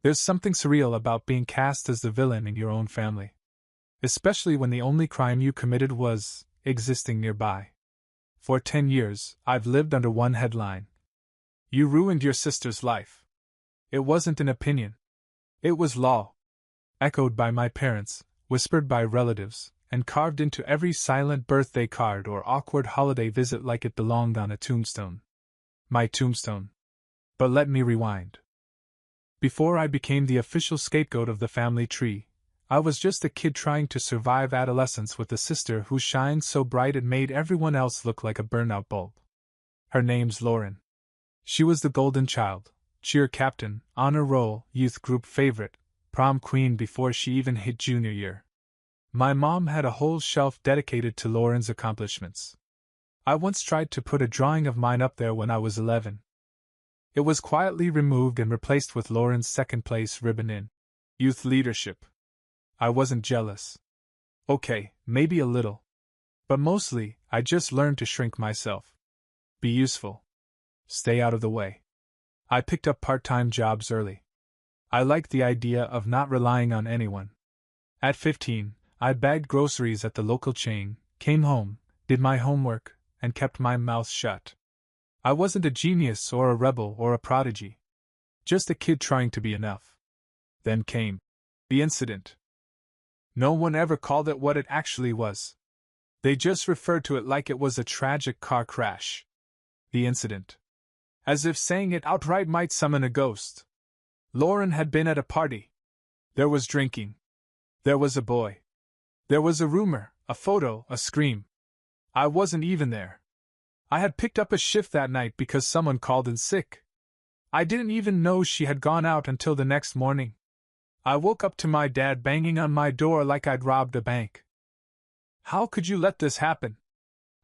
There's something surreal about being cast as the villain in your own family. Especially when the only crime you committed was existing nearby. For 10 years, I've lived under one headline. You ruined your sister's life. It wasn't an opinion. It was law. Echoed by my parents, whispered by relatives, and carved into every silent birthday card or awkward holiday visit like it belonged on a tombstone. My tombstone. But let me rewind. Before I became the official scapegoat of the family tree, I was just a kid trying to survive adolescence with a sister who shined so bright it made everyone else look like a burnout bulb. Her name's Lauren. She was the golden child, cheer captain, honor roll, youth group favorite, prom queen before she even hit junior year. My mom had a whole shelf dedicated to Lauren's accomplishments. I once tried to put a drawing of mine up there when I was 11. It was quietly removed and replaced with Lauren's second-place ribbon in youth leadership. I wasn't jealous. Okay, maybe a little. But mostly, I just learned to shrink myself. Be useful. Stay out of the way. I picked up part-time jobs early. I liked the idea of not relying on anyone. At 15, I bagged groceries at the local chain, came home, did my homework, and kept my mouth shut. I wasn't a genius or a rebel or a prodigy. Just a kid trying to be enough. Then came the incident. No one ever called it what it actually was. They just referred to it like it was a tragic car crash. The incident. As if saying it outright might summon a ghost. Lauren had been at a party. There was drinking. There was a boy. There was a rumor, a photo, a scream. I wasn't even there. I had picked up a shift that night because someone called in sick. I didn't even know she had gone out until the next morning. I woke up to my dad banging on my door like I'd robbed a bank. How could you let this happen?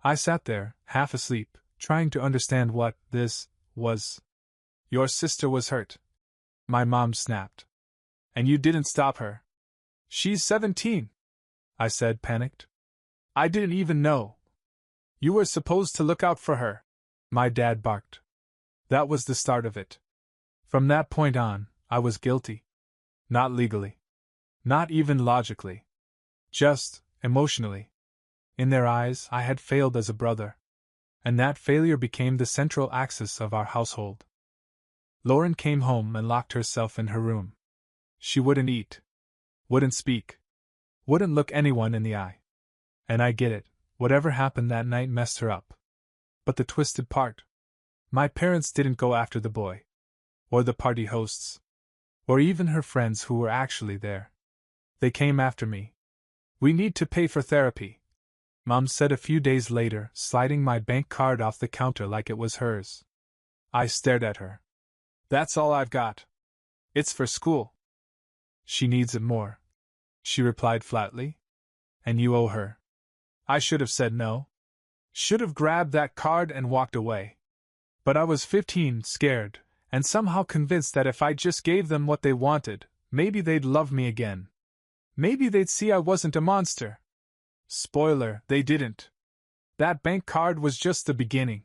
I sat there, half asleep, trying to understand what this was. Your sister was hurt. My mom snapped. And you didn't stop her. She's 17. I said, panicked. I didn't even know. You were supposed to look out for her. My dad barked. That was the start of it. From that point on, I was guilty. Not legally. Not even logically. Just emotionally. In their eyes, I had failed as a brother. And that failure became the central axis of our household. Lauren came home and locked herself in her room. She wouldn't eat. Wouldn't speak. Wouldn't look anyone in the eye. And I get it. Whatever happened that night messed her up. But the twisted part. My parents didn't go after the boy. Or the party hosts. Or even her friends who were actually there. They came after me. We need to pay for therapy, Mom said a few days later, sliding my bank card off the counter like it was hers. I stared at her. That's all I've got. It's for school. She needs it more, she replied flatly. And you owe her. I should have said no. Should have grabbed that card and walked away. But I was 15, scared, and somehow convinced that if I just gave them what they wanted, maybe they'd love me again. Maybe they'd see I wasn't a monster. Spoiler, they didn't. That bank card was just the beginning.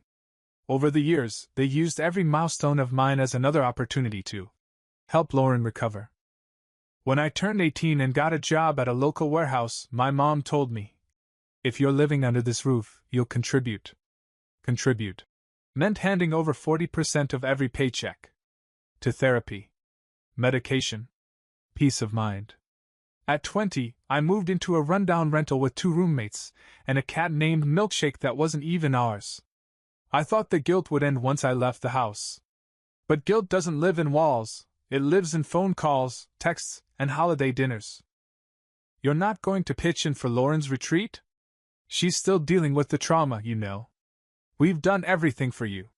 Over the years, they used every milestone of mine as another opportunity to help Lauren recover. When I turned 18 and got a job at a local warehouse, my mom told me, if you're living under this roof, you'll contribute. Contribute meant handing over 40% of every paycheck. To therapy. Medication. Peace of mind. At 20, I moved into a rundown rental with 2 roommates, and a cat named Milkshake that wasn't even ours. I thought the guilt would end once I left the house. But guilt doesn't live in walls, it lives in phone calls, texts, and holiday dinners. You're not going to pitch in for Lauren's retreat? She's still dealing with the trauma, you know. We've done everything for you.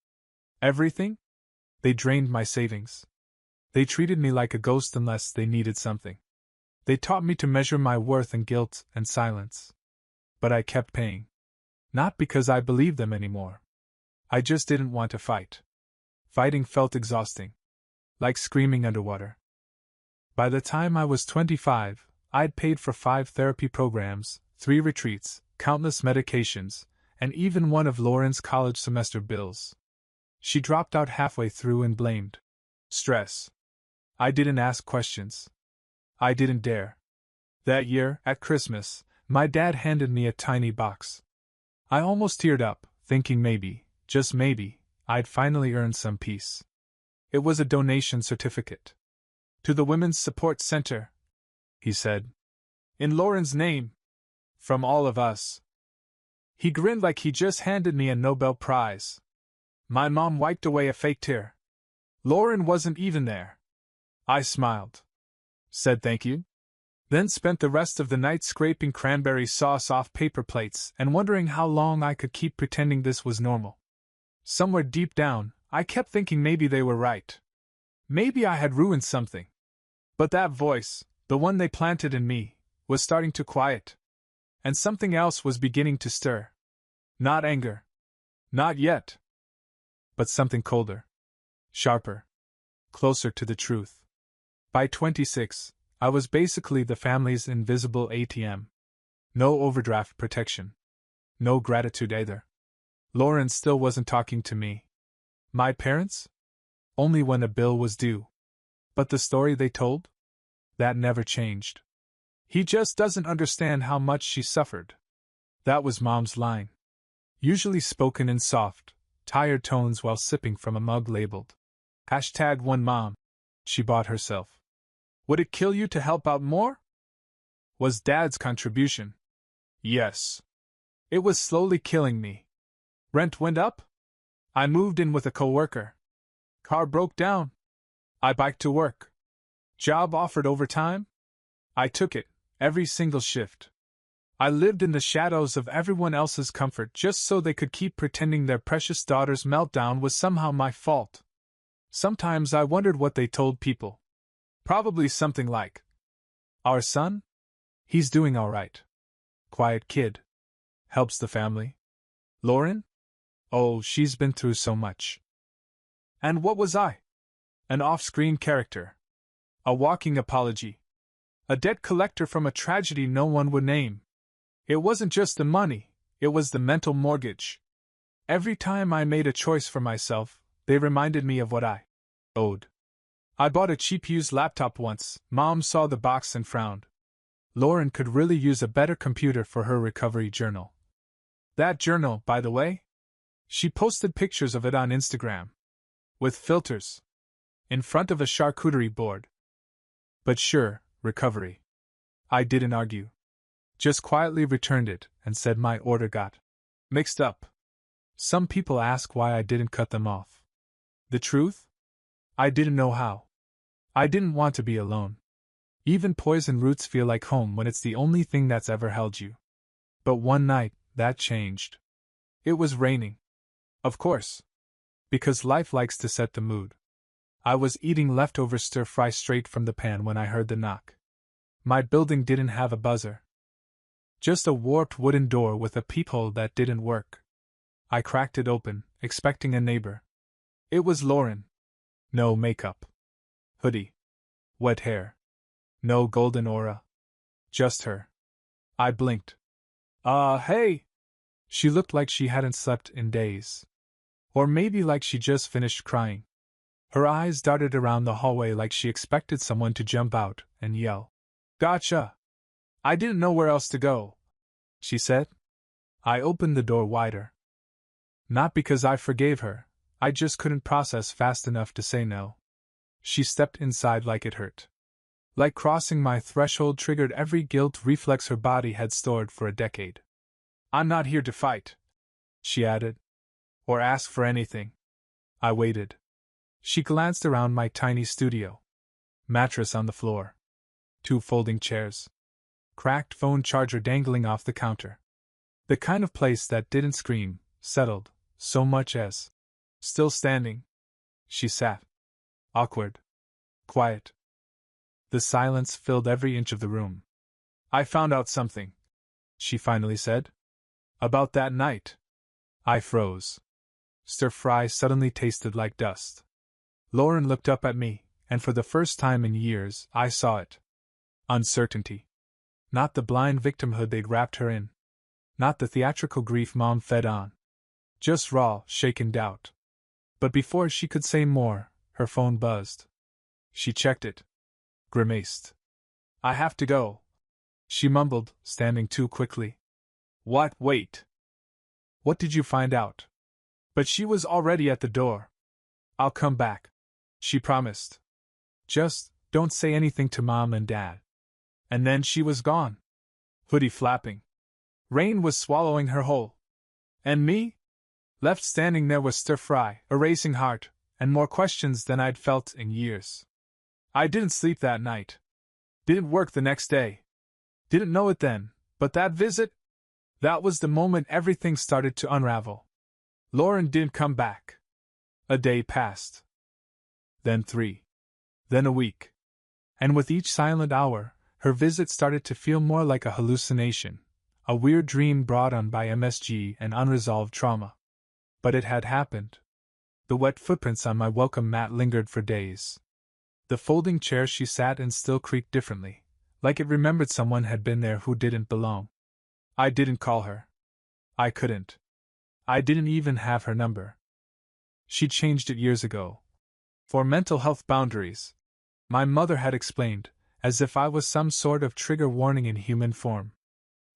Everything? They drained my savings. They treated me like a ghost unless they needed something. They taught me to measure my worth in guilt and silence. But I kept paying. Not because I believed them anymore. I just didn't want to fight. Fighting felt exhausting. Like screaming underwater. By the time I was 25, I'd paid for 5 therapy programs, 3 retreats, countless medications, and even one of Lauren's college semester bills. She dropped out halfway through and blamed stress. I didn't ask questions. I didn't dare. That year, at Christmas, my dad handed me a tiny box. I almost teared up, thinking maybe, just maybe, I'd finally earned some peace. It was a donation certificate. To the Women's Support Center, he said. In Lauren's name. From all of us. He grinned like he just handed me a Nobel Prize. My mom wiped away a fake tear. Lauren wasn't even there. I smiled. Said thank you. Then spent the rest of the night scraping cranberry sauce off paper plates and wondering how long I could keep pretending this was normal. Somewhere deep down, I kept thinking maybe they were right. Maybe I had ruined something. But that voice, the one they planted in me, was starting to quiet. And something else was beginning to stir. Not anger. Not yet. But something colder. Sharper. Closer to the truth. By 26, I was basically the family's invisible ATM. No overdraft protection. No gratitude either. Lauren still wasn't talking to me. My parents? Only when a bill was due. But the story they told? That never changed. He just doesn't understand how much she suffered. That was Mom's line. Usually spoken in soft, tired tones while sipping from a mug labeled #1mom. She bought herself. Would it kill you to help out more? Was Dad's contribution. Yes. It was slowly killing me. Rent went up. I moved in with a coworker. Car broke down. I biked to work. Job offered overtime. I took it, every single shift. I lived in the shadows of everyone else's comfort just so they could keep pretending their precious daughter's meltdown was somehow my fault. Sometimes I wondered what they told people. Probably something like, "Our son? He's doing all right. Quiet kid. Helps the family. Lauren? Oh, she's been through so much." And what was I? An off-screen character. A walking apology. A debt collector from a tragedy no one would name. It wasn't just the money, it was the mental mortgage. Every time I made a choice for myself, they reminded me of what I owed. I bought a cheap used laptop once. Mom saw the box and frowned. Lauren could really use a better computer for her recovery journal. That journal, by the way? She posted pictures of it on Instagram. With filters. In front of a charcuterie board. But sure, recovery. I didn't argue. Just quietly returned it and said my order got mixed up. Some people ask why I didn't cut them off. The truth? I didn't know how. I didn't want to be alone. Even poison roots feel like home when it's the only thing that's ever held you. But one night, that changed. It was raining. Of course. Because life likes to set the mood. I was eating leftover stir-fry straight from the pan when I heard the knock. My building didn't have a buzzer. Just a warped wooden door with a peephole that didn't work. I cracked it open, expecting a neighbor. It was Lauren. No makeup. Hoodie. Wet hair. No golden aura. Just her. I blinked. Hey! She looked like she hadn't slept in days. Or maybe like she just finished crying. Her eyes darted around the hallway like she expected someone to jump out and yell, "Gotcha! I didn't know where else to go," she said. I opened the door wider. Not because I forgave her, I just couldn't process fast enough to say no. She stepped inside like it hurt. Like crossing my threshold triggered every guilt reflex her body had stored for a decade. "I'm not here to fight," she added. "Or ask for anything." I waited. She glanced around my tiny studio. Mattress on the floor. 2 folding chairs. Cracked phone charger dangling off the counter. The kind of place that didn't scream, settled, so much as. Still standing. She sat. Awkward. Quiet. The silence filled every inch of the room. "I found out something," she finally said. "About that night." I froze. Stir-fry suddenly tasted like dust. Lauren looked up at me, and for the first time in years, I saw it. Uncertainty. Not the blind victimhood they'd wrapped her in. Not the theatrical grief Mom fed on. Just raw, shaken doubt. But before she could say more, her phone buzzed. She checked it. Grimaced. I have to go, she mumbled, standing too quickly. What? Wait. What did you find out? But she was already at the door. I'll come back, she promised. Just don't say anything to Mom and Dad. And then she was gone. Hoodie flapping. Rain was swallowing her whole. And me? Left standing there with stir-fry, a racing heart, and more questions than I'd felt in years. I didn't sleep that night. Didn't work the next day. Didn't know it then, but that visit? That was the moment everything started to unravel. Lauren didn't come back. A day passed. Then 3. Then a week. And with each silent hour, her visit started to feel more like a hallucination, a weird dream brought on by MSG and unresolved trauma. But it had happened. The wet footprints on my welcome mat lingered for days. The folding chair she sat in still creaked differently, like it remembered someone had been there who didn't belong. I didn't call her. I couldn't. I didn't even have her number. She'd changed it years ago. For mental health boundaries, my mother had explained, as if I was some sort of trigger warning in human form.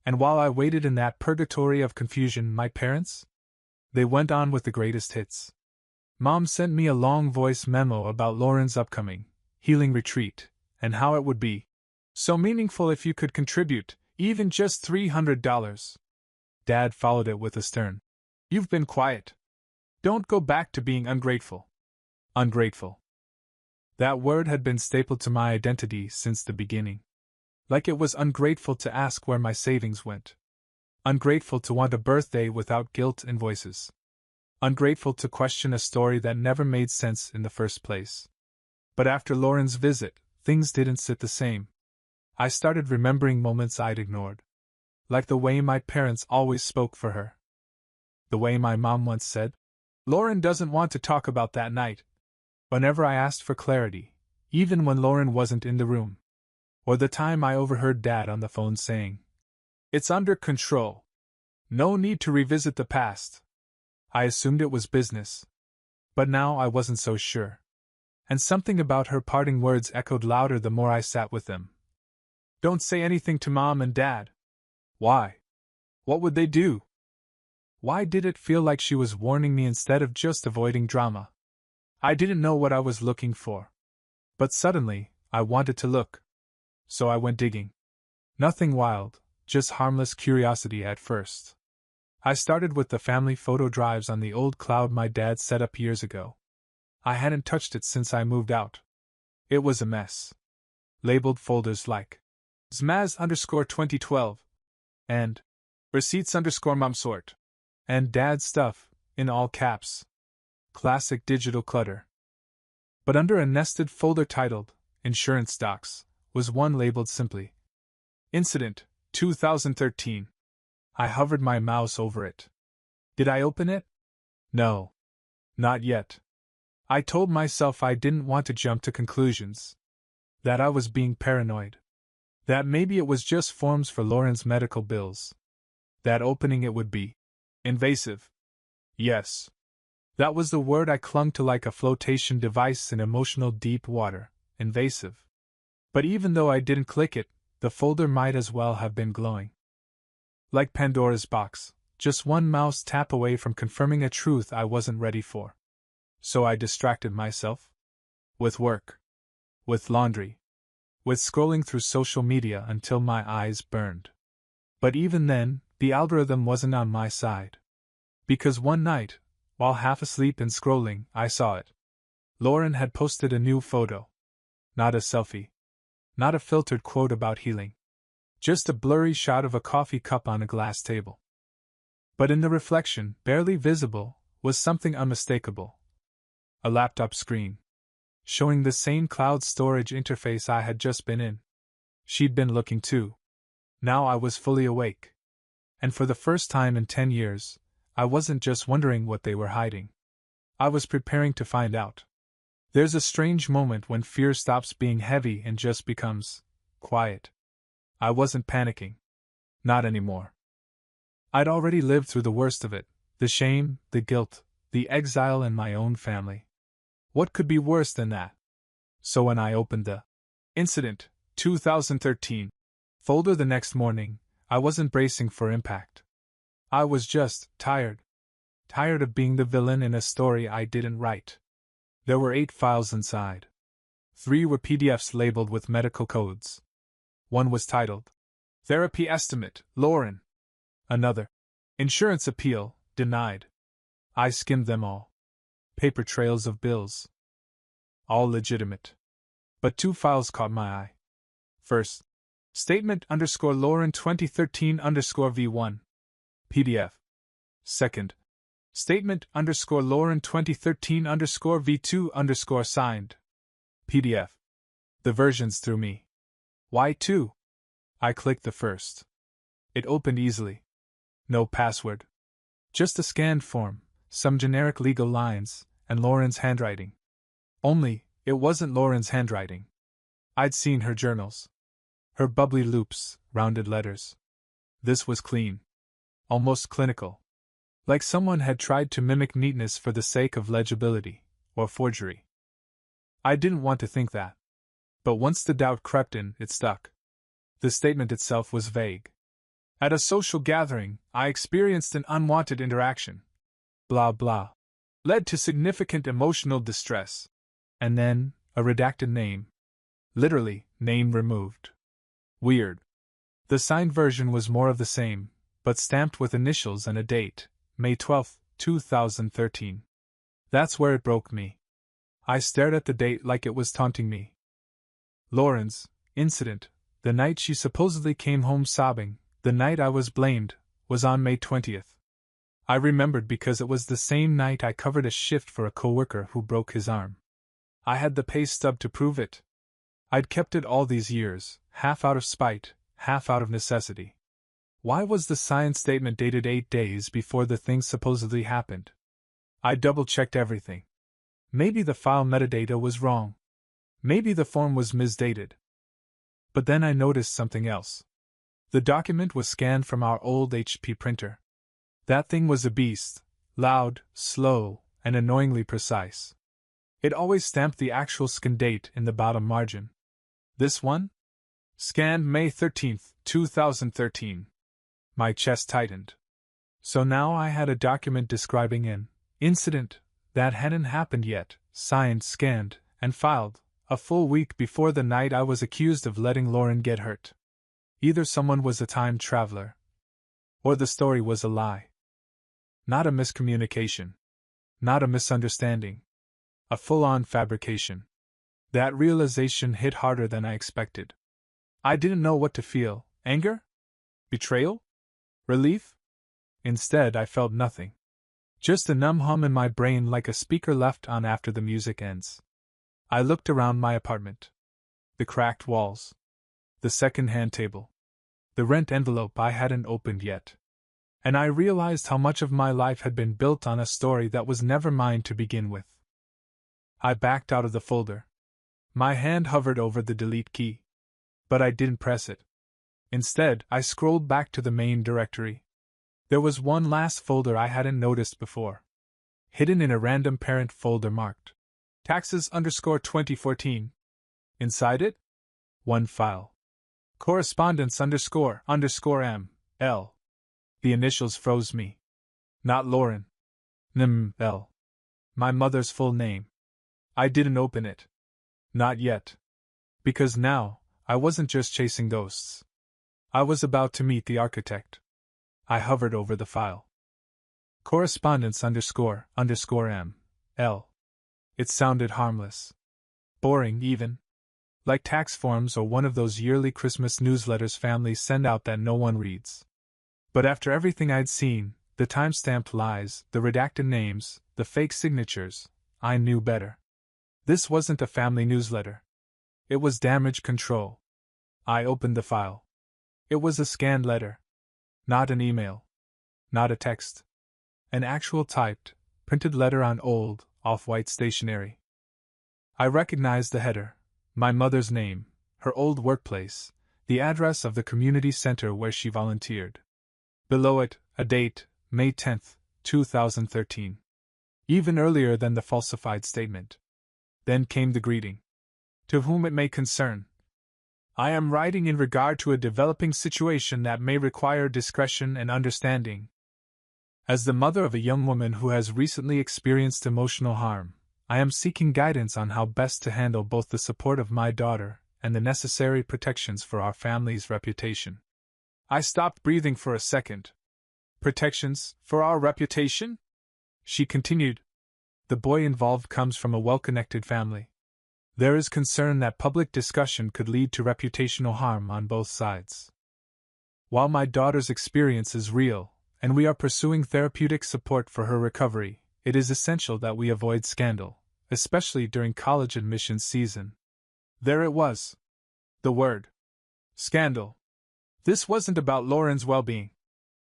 And while I waited in that purgatory of confusion, my parents? They went on with the greatest hits. Mom sent me a long voice memo about Lauren's upcoming healing retreat, and how it would be so meaningful if you could contribute, even just $300. Dad followed it with a stern, "You've been quiet. Don't go back to being ungrateful." Ungrateful. That word had been stapled to my identity since the beginning. Like it was ungrateful to ask where my savings went. Ungrateful to want a birthday without guilt invoices. Ungrateful to question a story that never made sense in the first place. But after Lauren's visit, things didn't sit the same. I started remembering moments I'd ignored. Like the way my parents always spoke for her. The way my mom once said, "Lauren doesn't want to talk about that night." Whenever I asked for clarity, even when Lauren wasn't in the room. Or the time I overheard Dad on the phone saying, "It's under control. No need to revisit the past." I assumed it was business. But now I wasn't so sure. And something about her parting words echoed louder the more I sat with them. "Don't say anything to Mom and Dad." Why? What would they do? Why did it feel like she was warning me instead of just avoiding drama? I didn't know what I was looking for. But suddenly, I wanted to look. So I went digging. Nothing wild, just harmless curiosity at first. I started with the family photo drives on the old cloud my dad set up years ago. I hadn't touched it since I moved out. It was a mess. Labeled folders like Zmaz_2012 and Receipts_momsort and Dad stuff, in all caps. Classic digital clutter. But under a nested folder titled Insurance Docs was one labeled simply Incident 2013. I hovered my mouse over it. Did I open it? No. Not yet. I told myself I didn't want to jump to conclusions. That I was being paranoid. That maybe it was just forms for Lauren's medical bills. That opening it would be invasive. Yes. That was the word I clung to like a flotation device in emotional deep water, invasive. But even though I didn't click it, the folder might as well have been glowing. Like Pandora's box, just one mouse tap away from confirming a truth I wasn't ready for. So I distracted myself. With work. With laundry. With scrolling through social media until my eyes burned. But even then, the algorithm wasn't on my side. Because one night, while half asleep and scrolling, I saw it. Lauren had posted a new photo. Not a selfie. Not a filtered quote about healing. Just a blurry shot of a coffee cup on a glass table. But in the reflection, barely visible, was something unmistakable. A laptop screen. Showing the same cloud storage interface I had just been in. She'd been looking too. Now I was fully awake. And for the first time in 10 years, I wasn't just wondering what they were hiding. I was preparing to find out. There's a strange moment when fear stops being heavy and just becomes quiet. I wasn't panicking. Not anymore. I'd already lived through the worst of it, the shame, the guilt, the exile, and my own family. What could be worse than that? So when I opened the Incident 2013 folder the next morning, I wasn't bracing for impact. I was just tired. Tired of being the villain in a story I didn't write. There were 8 files inside. 3 were PDFs labeled with medical codes. One was titled, Therapy Estimate, Lauren. Another, Insurance Appeal, Denied. I skimmed them all. Paper trails of bills. All legitimate. But 2 files caught my eye. First, Statement _Lauren 2013 V1. PDF. Second, Statement _Lauren 2013 V2 signed. PDF. The versions threw me. Why 2? I clicked the first. It opened easily. No password. Just a scanned form, some generic legal lines, and Lauren's handwriting. Only, it wasn't Lauren's handwriting. I'd seen her journals. Her bubbly loops, rounded letters. This was clean. Almost clinical. Like someone had tried to mimic neatness for the sake of legibility, or forgery. I didn't want to think that. But once the doubt crept in, it stuck. The statement itself was vague. At a social gathering, I experienced an unwanted interaction. Blah blah. Led to significant emotional distress. And then, a redacted name. Literally, name removed. Weird. The signed version was more of the same, but stamped with initials and a date, May 12, 2013. That's where it broke me. I stared at the date like it was taunting me. Lauren's incident, the night she supposedly came home sobbing, the night I was blamed, was on May 20th. I remembered because it was the same night I covered a shift for a coworker who broke his arm. I had the pay stub to prove it. I'd kept it all these years, half out of spite, half out of necessity. Why was the signed statement dated 8 days before the thing supposedly happened? I double-checked everything. Maybe the file metadata was wrong. Maybe the form was misdated. But then I noticed something else. The document was scanned from our old HP printer. That thing was a beast, loud, slow, and annoyingly precise. It always stamped the actual scan date in the bottom margin. This one? Scanned May 13, 2013. My chest tightened. So now I had a document describing an incident that hadn't happened yet, signed, scanned, and filed, a full week before the night I was accused of letting Lauren get hurt. Either someone was a time traveler, or the story was a lie. Not a miscommunication. Not a misunderstanding. A full-on fabrication. That realization hit harder than I expected. I didn't know what to feel. Anger? Betrayal? Relief? Instead, I felt nothing. Just a numb hum in my brain like a speaker left on after the music ends. I looked around my apartment. The cracked walls. The second-hand table. The rent envelope I hadn't opened yet. And I realized how much of my life had been built on a story that was never mine to begin with. I backed out of the folder. My hand hovered over the delete key. But I didn't press it. Instead, I scrolled back to the main directory. There was one last folder I hadn't noticed before. Hidden in a random parent folder marked Taxes _2014. Inside it? One file. Correspondence _M. L. The initials froze me. Not Lauren. L. My mother's full name. I didn't open it. Not yet. Because now, I wasn't just chasing ghosts. I was about to meet the architect. I hovered over the file. Correspondence _M. L. It sounded harmless. Boring, even. Like tax forms or one of those yearly Christmas newsletters families send out that no one reads. But after everything I'd seen, the time-stamped lies, the redacted names, the fake signatures, I knew better. This wasn't a family newsletter. It was damage control. I opened the file. It was a scanned letter. Not an email. Not a text. An actual typed, printed letter on old, off-white stationery. I recognized the header, my mother's name, her old workplace, the address of the community center where she volunteered. Below it, a date, May 10, 2013. Even earlier than the falsified statement. Then came the greeting. To whom it may concern. I am writing in regard to a developing situation that may require discretion and understanding. As the mother of a young woman who has recently experienced emotional harm, I am seeking guidance on how best to handle both the support of my daughter and the necessary protections for our family's reputation. I stopped breathing for a second. Protections for our reputation? She continued. The boy involved comes from a well-connected family. There is concern that public discussion could lead to reputational harm on both sides. While my daughter's experience is real, and we are pursuing therapeutic support for her recovery, it is essential that we avoid scandal, especially during college admissions season. There it was. The word. Scandal. This wasn't about Lauren's well-being.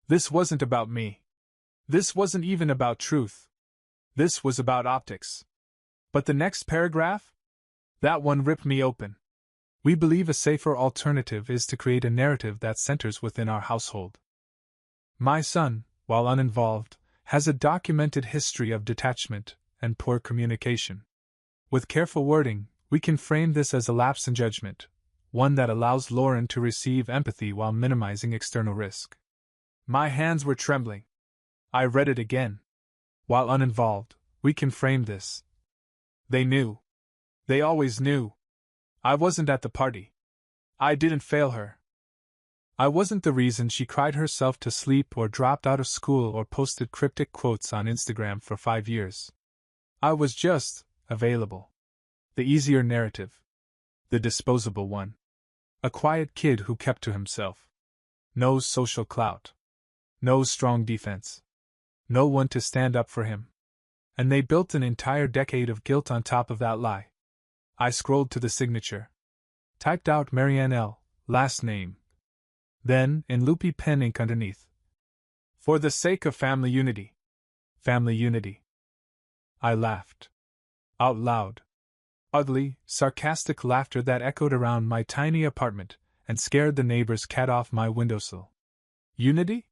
This wasn't about me. This wasn't even about truth. This was about optics. But the next paragraph? That one ripped me open. We believe a safer alternative is to create a narrative that centers within our household. My son, while uninvolved, has a documented history of detachment and poor communication. With careful wording, we can frame this as a lapse in judgment, one that allows Lauren to receive empathy while minimizing external risk. My hands were trembling. I read it again. While uninvolved, we can frame this. They knew. They always knew. I wasn't at the party. I didn't fail her. I wasn't the reason she cried herself to sleep or dropped out of school or posted cryptic quotes on Instagram for 5 years. I was just available. The easier narrative. The disposable one. A quiet kid who kept to himself. No social clout. No strong defense. No one to stand up for him. And they built an entire decade of guilt on top of that lie. I scrolled to the signature. Typed out Marianne L., last name. Then, in loopy pen ink underneath. For the sake of family unity. Family unity. I laughed. Out loud. Ugly, sarcastic laughter that echoed around my tiny apartment and scared the neighbor's cat off my windowsill. Unity?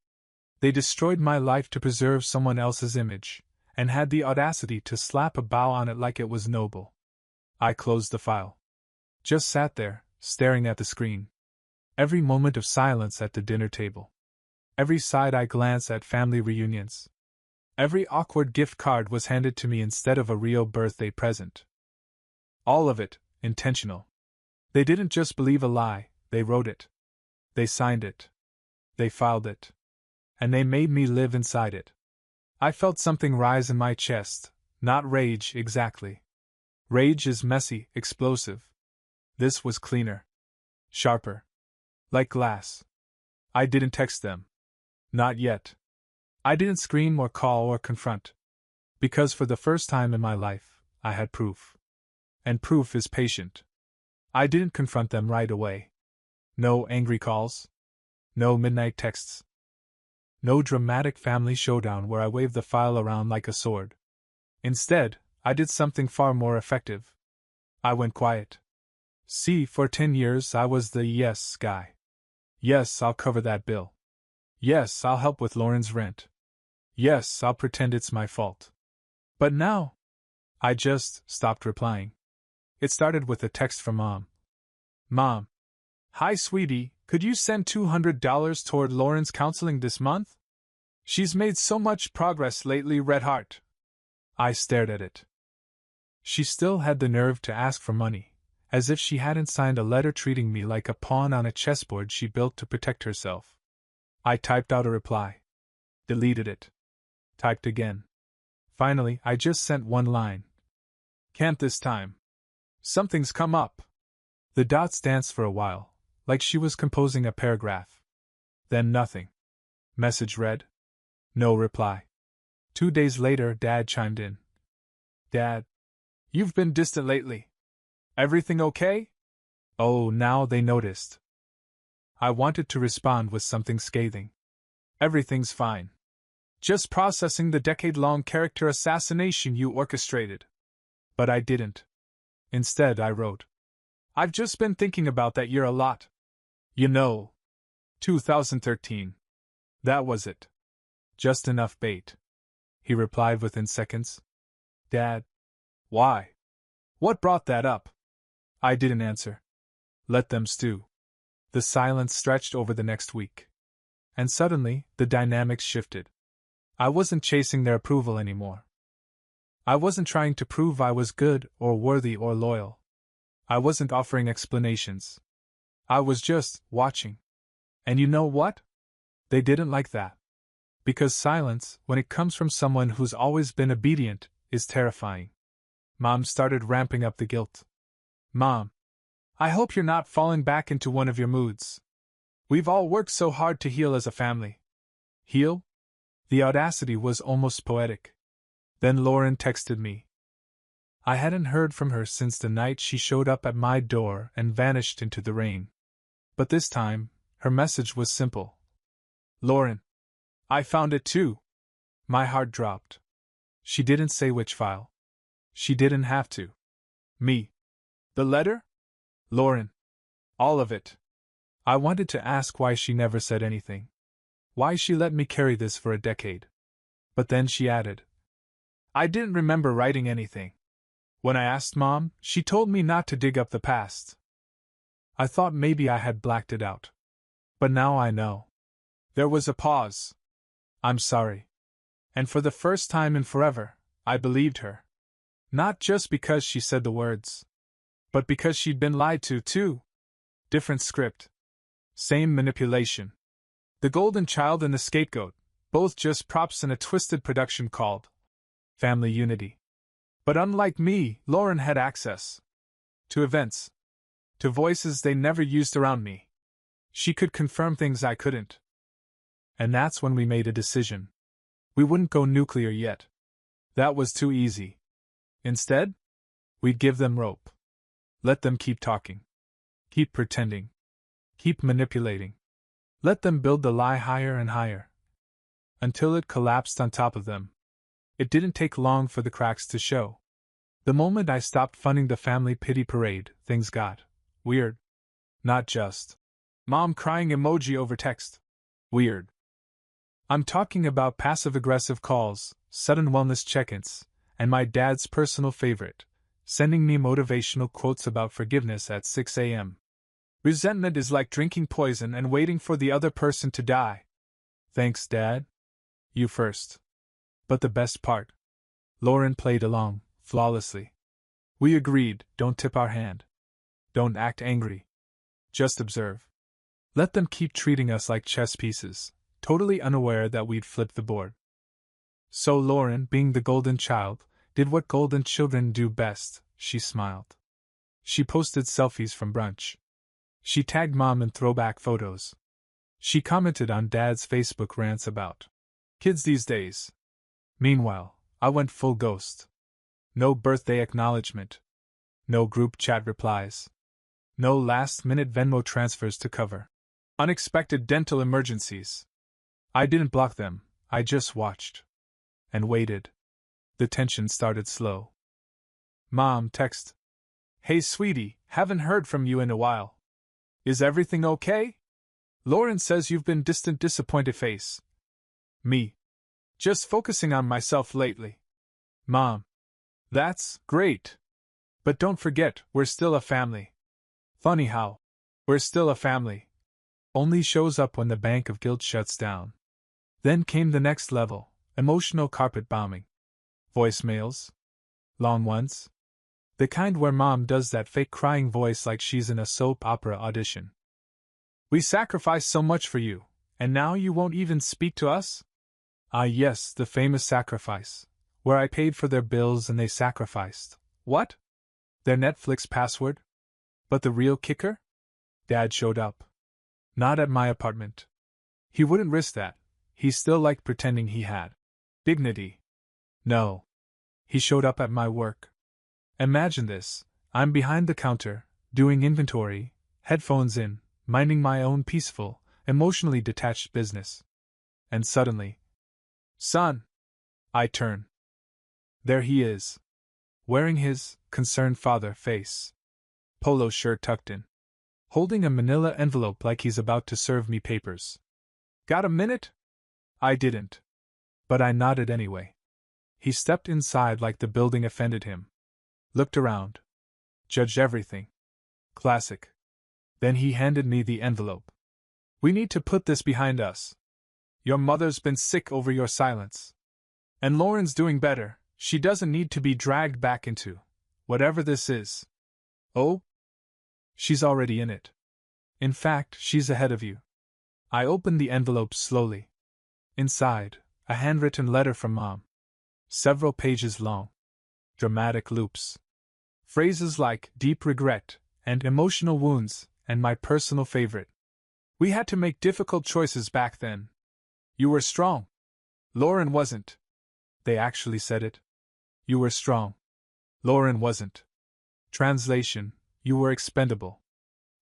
They destroyed my life to preserve someone else's image, and had the audacity to slap a bow on it like it was noble. I closed the file. Just sat there, staring at the screen. Every moment of silence at the dinner table. Every side-eye glance at family reunions. Every awkward gift card was handed to me instead of a real birthday present. All of it, intentional. They didn't just believe a lie, they wrote it. They signed it. They filed it. And they made me live inside it. I felt something rise in my chest, not rage exactly. Rage is messy, explosive. This was cleaner. Sharper. Like glass. I didn't text them. Not yet. I didn't scream or call or confront. Because for the first time in my life, I had proof. And proof is patient. I didn't confront them right away. No angry calls. No midnight texts. No dramatic family showdown where I waved the file around like a sword. Instead, I did something far more effective. I went quiet. See, for 10 years I was the yes guy. Yes, I'll cover that bill. Yes, I'll help with Lauren's rent. Yes, I'll pretend it's my fault. But now, I just stopped replying. It started with a text from Mom. Mom. Hi, sweetie, could you send $200 toward Lauren's counseling this month? She's made so much progress lately, Red Heart. I stared at it. She still had the nerve to ask for money, as if she hadn't signed a letter treating me like a pawn on a chessboard she built to protect herself. I typed out a reply. Deleted it. Typed again. Finally, I just sent one line. Can't this time. Something's come up. The dots danced for a while, like she was composing a paragraph. Then nothing. Message read. No reply. 2 days later, Dad chimed in. Dad. You've been distant lately. Everything okay? Oh, now they noticed. I wanted to respond with something scathing. Everything's fine. Just processing the decade-long character assassination you orchestrated. But I didn't. Instead, I wrote. I've just been thinking about that year a lot. You know. 2013. That was it. Just enough bait. He replied within seconds. Dad. Why? What brought that up? I didn't answer. Let them stew. The silence stretched over the next week. And suddenly, the dynamics shifted. I wasn't chasing their approval anymore. I wasn't trying to prove I was good or worthy or loyal. I wasn't offering explanations. I was just watching. And you know what? They didn't like that. Because silence, when it comes from someone who's always been obedient, is terrifying. Mom started ramping up the guilt. Mom, I hope you're not falling back into one of your moods. We've all worked so hard to heal as a family. Heal? The audacity was almost poetic. Then Lauren texted me. I hadn't heard from her since the night she showed up at my door and vanished into the rain. But this time, her message was simple. Lauren, I found it too. My heart dropped. She didn't say which file. She didn't have to. Me. The letter? Lauren. All of it. I wanted to ask why she never said anything. Why she let me carry this for a decade. But then she added. I didn't remember writing anything. When I asked Mom, she told me not to dig up the past. I thought maybe I had blacked it out. But now I know. There was a pause. I'm sorry. And for the first time in forever, I believed her. Not just because she said the words. But because she'd been lied to, too. Different script. Same manipulation. The golden child and the scapegoat, both just props in a twisted production called Family Unity. But unlike me, Lauren had access to events, to voices they never used around me. She could confirm things I couldn't. And that's when we made a decision. We wouldn't go nuclear yet. That was too easy. Instead, we'd give them rope. Let them keep talking. Keep pretending. Keep manipulating. Let them build the lie higher and higher. Until it collapsed on top of them. It didn't take long for the cracks to show. The moment I stopped funding the family pity parade, things got weird. Not just Mom crying emoji over text. Weird. I'm talking about passive-aggressive calls, sudden wellness check-ins, and my dad's personal favorite, sending me motivational quotes about forgiveness at 6 a.m. Resentment is like drinking poison and waiting for the other person to die. Thanks, Dad. You first. But the best part. Lauren played along, flawlessly. We agreed, don't tip our hand. Don't act angry. Just observe. Let them keep treating us like chess pieces, totally unaware that we'd flipped the board. So Lauren, being the golden child, did what golden children do best, she smiled. She posted selfies from brunch. She tagged Mom in throwback photos. She commented on Dad's Facebook rants about kids these days. Meanwhile, I went full ghost. No birthday acknowledgement. No group chat replies. No last-minute Venmo transfers to cover unexpected dental emergencies. I didn't block them, I just watched. And waited. The tension started slow. Mom text. Hey sweetie, haven't heard from you in a while. Is everything okay? Lauren says you've been distant, disappointed face. Me. Just focusing on myself lately. Mom. That's great. But don't forget, we're still a family. Funny how we're still a family only shows up when the bank of guilt shuts down. Then came the next level, emotional carpet bombing. Voicemails. Long ones. The kind where Mom does that fake crying voice like she's in a soap opera audition. We sacrificed so much for you, and now you won't even speak to us? Ah yes, the famous sacrifice, where I paid for their bills and they sacrificed. What? Their Netflix password? But the real kicker? Dad showed up. Not at my apartment. He wouldn't risk that. He still liked pretending he had dignity. No. He showed up at my work. Imagine this. I'm behind the counter, doing inventory, headphones in, minding my own peaceful, emotionally detached business. And suddenly, son! I turn. There he is. Wearing his concerned father face. Polo shirt tucked in. Holding a manila envelope like he's about to serve me papers. Got a minute? I didn't. But I nodded anyway. He stepped inside like the building offended him. Looked around. Judged everything. Classic. Then he handed me the envelope. We need to put this behind us. Your mother's been sick over your silence. And Lauren's doing better. She doesn't need to be dragged back into whatever this is. Oh? She's already in it. In fact, she's ahead of you. I opened the envelope slowly. Inside, a handwritten letter from Mom. Several pages long. Dramatic loops. Phrases like deep regret and emotional wounds, and my personal favorite. We had to make difficult choices back then. You were strong. Lauren wasn't. They actually said it. You were strong. Lauren wasn't. Translation: you were expendable.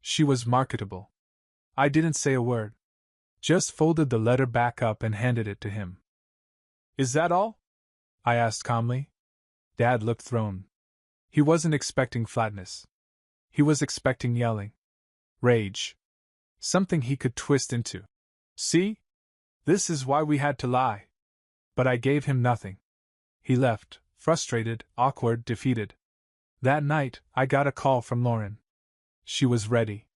She was marketable. I didn't say a word. Just folded the letter back up and handed it to him. Is that all? I asked calmly. Dad looked thrown. He wasn't expecting flatness. He was expecting yelling. Rage. Something he could twist into. See? This is why we had to lie. But I gave him nothing. He left, frustrated, awkward, defeated. That night, I got a call from Lauren. She was ready.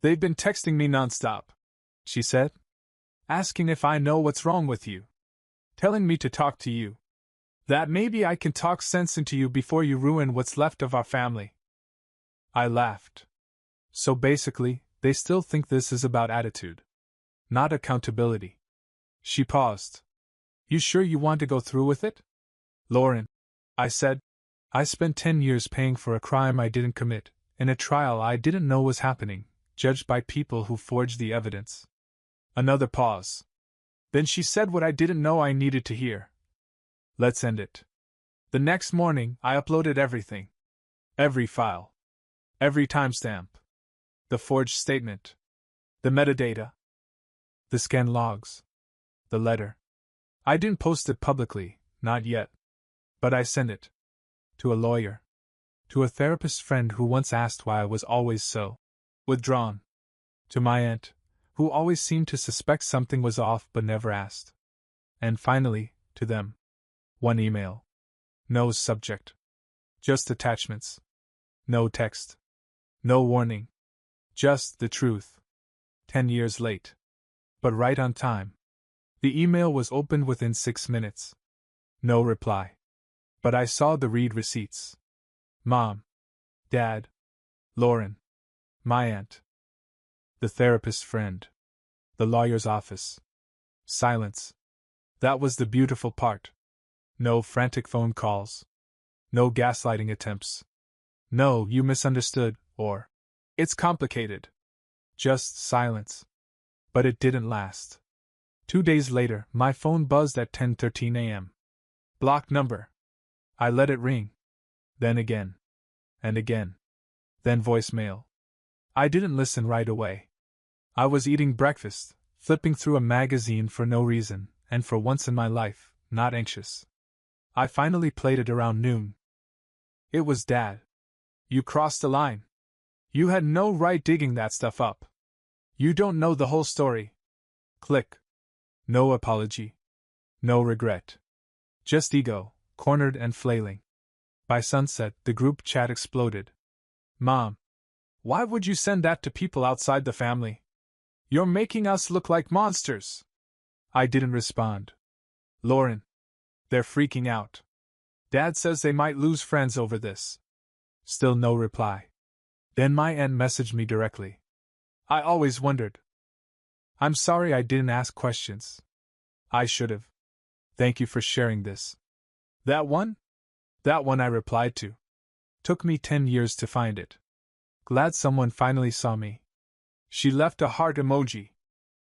They've been texting me nonstop, she said. Asking if I know what's wrong with you. Telling me to talk to you. That maybe I can talk sense into you before you ruin what's left of our family. I laughed. So basically, they still think this is about attitude. Not accountability. She paused. You sure you want to go through with it? Lauren, I said. I spent 10 years paying for a crime I didn't commit, in a trial I didn't know was happening, judged by people who forged the evidence. Another pause. Then she said what I didn't know I needed to hear. Let's end it. The next morning, I uploaded everything. Every file. Every timestamp. The forged statement. The metadata. The scan logs. The letter. I didn't post it publicly, not yet. But I sent it. To a lawyer. To a therapist friend who once asked why I was always so withdrawn. To my aunt, who always seemed to suspect something was off but never asked. And finally, to them. One email. No subject. Just attachments. No text. No warning. Just the truth. 10 years late. But right on time. The email was opened within 6 minutes. No reply. But I saw the read receipts. Mom. Dad. Lauren. My aunt. The therapist's friend. The lawyer's office. Silence. That was the beautiful part. No frantic phone calls. No gaslighting attempts. No, you misunderstood, or it's complicated. Just silence. But it didn't last. 2 days later, my phone buzzed at 10:13 a.m. Blocked number. I let it ring. Then again. And again. Then voicemail. I didn't listen right away. I was eating breakfast, flipping through a magazine for no reason, and for once in my life, not anxious. I finally played it around noon. It was Dad. You crossed the line. You had no right digging that stuff up. You don't know the whole story. Click. No apology. No regret. Just ego, cornered and flailing. By sunset, the group chat exploded. Mom. Why would you send that to people outside the family? You're making us look like monsters. I didn't respond. Lauren. They're freaking out. Dad says they might lose friends over this. Still no reply. Then my aunt messaged me directly. I always wondered. I'm sorry I didn't ask questions. I should've. Thank you for sharing this. That one? That one I replied to. Took me 10 years to find it. Glad someone finally saw me. She left a heart emoji.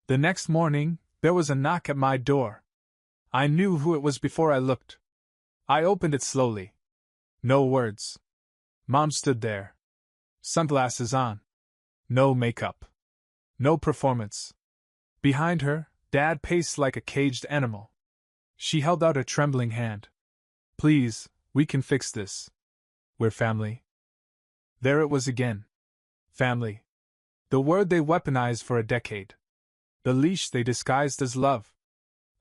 The next morning, there was a knock at my door. I knew who it was before I looked. I opened it slowly. No words. Mom stood there. Sunglasses on. No makeup. No performance. Behind her, Dad paced like a caged animal. She held out a trembling hand. Please, we can fix this. We're family. There it was again. Family. The word they weaponized for a decade. The leash they disguised as love.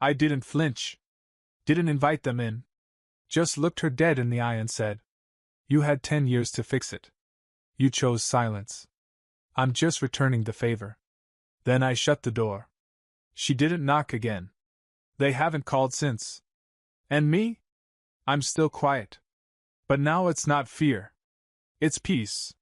I didn't flinch. Didn't invite them in. Just looked her dead in the eye and said, You had 10 years to fix it. You chose silence. I'm just returning the favor. Then I shut the door. She didn't knock again. They haven't called since. And me? I'm still quiet. But now it's not fear. It's peace.